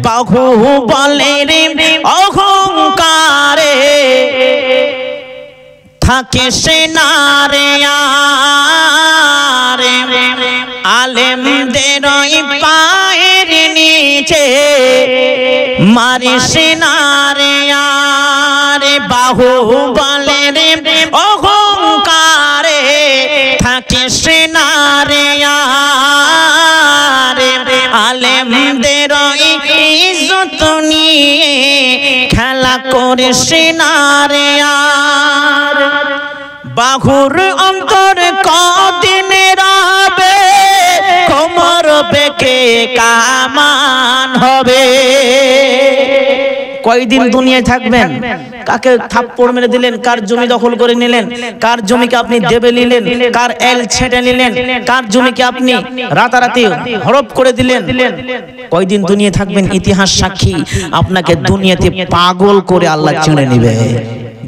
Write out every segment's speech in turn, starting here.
বাহুবলের অহংকারে থাকে সেনারে আরে আলেমদের পায়ের নিচে মারে সেনারে আরে বাহুবলের অহংকারে থাকে সেনারে আরে আলেমদের ইজ্জত নিয়ে খেলা করে সেনারে আর বাহুর অন্তর কদিন রবে কোমর বেঁকে কামান হবে কয়দিন দুনিয়ায় থাকবেন কাকে থাপ্পড় মেরে দিলেন কার জমি দখল করে নিলেন কার জমিকে আপনি দেবে নিলেন কার এল ছেটে নিলেন কার জমিকে আপনি রাতারাতি হড়প করে দিলেন কয়দিন দুনিয়ায় থাকবেন ইতিহাস সাক্ষী আপনাকে দুনিয়াতে পাগল করে আল্লাহ চিনে নেবে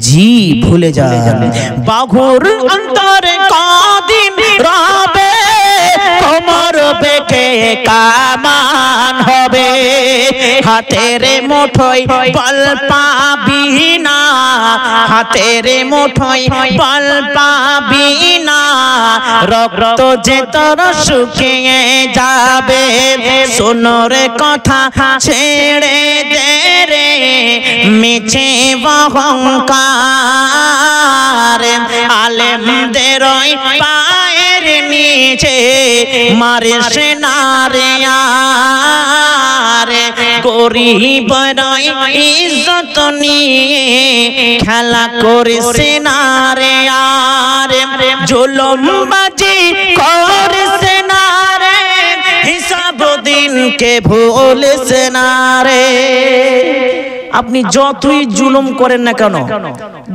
জি ভুলে যান বাহুর অন্তরে কদিন রবে কোমর বেঁকে কামান হবে হাতের মুঠোয় বল পাবি না হাতের মুঠোয় বল পাবি না রক্ত যে তোর শুকিয়ে যাবে সোনর কথা ছেড়ে দে রে মিছে অহংকার আলেমদের পায়ের নিচে মারে সেনারে আরে গরিব ইজ্জত নিয়ে খেলা করে সেনারে আরে জুলুমবাজি করে সেনারে হিসাব দিনকে ভুলে সেনারে আপনি যতই জুলুম করেন না কেন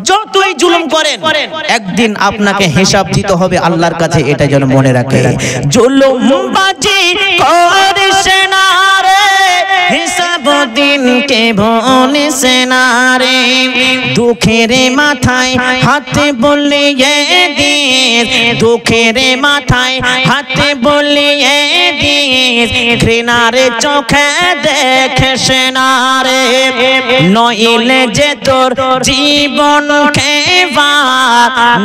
যতই জুলুম করেন একদিন আপনাকে হিসাব দিতে হবে আল্লাহর কাছে এটা যেন মনে রাখে জুলুমবাজি করে সেনারে হিসাব দিনকে ভুলে সেনারে দুঃখের মাথায় হাতে বলিয়ে দিস দুঃখের মাথায় হাতে বলিয়ে দিস ঘৃণারে চোখে দেখে সেনারে নইলে যে তোর জীবন খেবা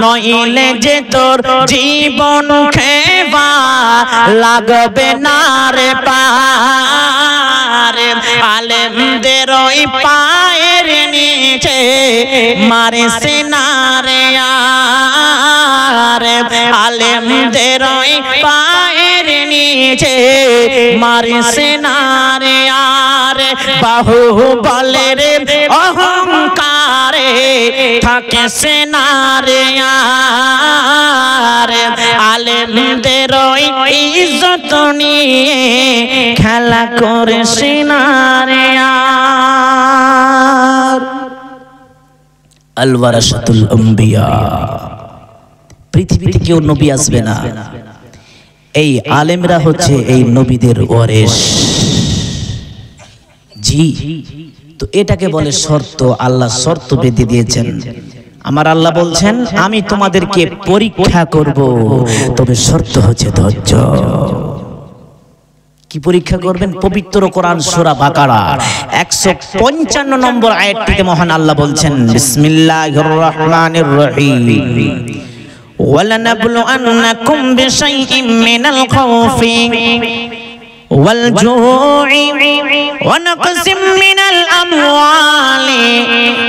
নইলে যে তোর জীবন খেবা লাগবে না রে পারে আলেমদের ওই পায়ের নিচে মারে সেনারে আরে আলেমদের ওই পায়ের নিচে মারে সেনারে আরে বাহুবলের অহংকারে থাকে সেনারে আরে আলেমদের ইজ্জত নিয়ে খেলা করে সেনারে আর আল ওয়ারাসাতুল আম্বিয়া পৃথিবীতে কেউ নবী আসবে না এই আলেমরা হচ্ছে এই নবীদের ওয়ারিস জি তো এটাকে বলে শর্ত আল্লাহ শর্ত বেঁধে দিয়েছেন আমার আল্লাহ বলছেন আমি তোমাদেরকে পরীক্ষা করব তবে শর্ত হচ্ছে ধৈর্য কি পরীক্ষা করবেন পবিত্র কোরআন সূরা বাকারা 155 নম্বর আয়াতটিতে মহান আল্লাহ বলছেন বিসমিল্লাহির রহমানির রহিম ওয়ালানাবলুআন্নাকুম বিশাইইম মিনাল খাউফি والجوع ونقص من الأموال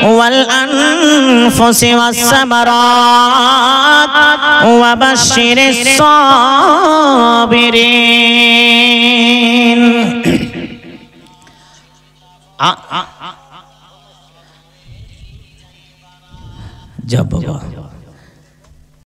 والأنفس والثمرات وبشر الصابرين جاب بابا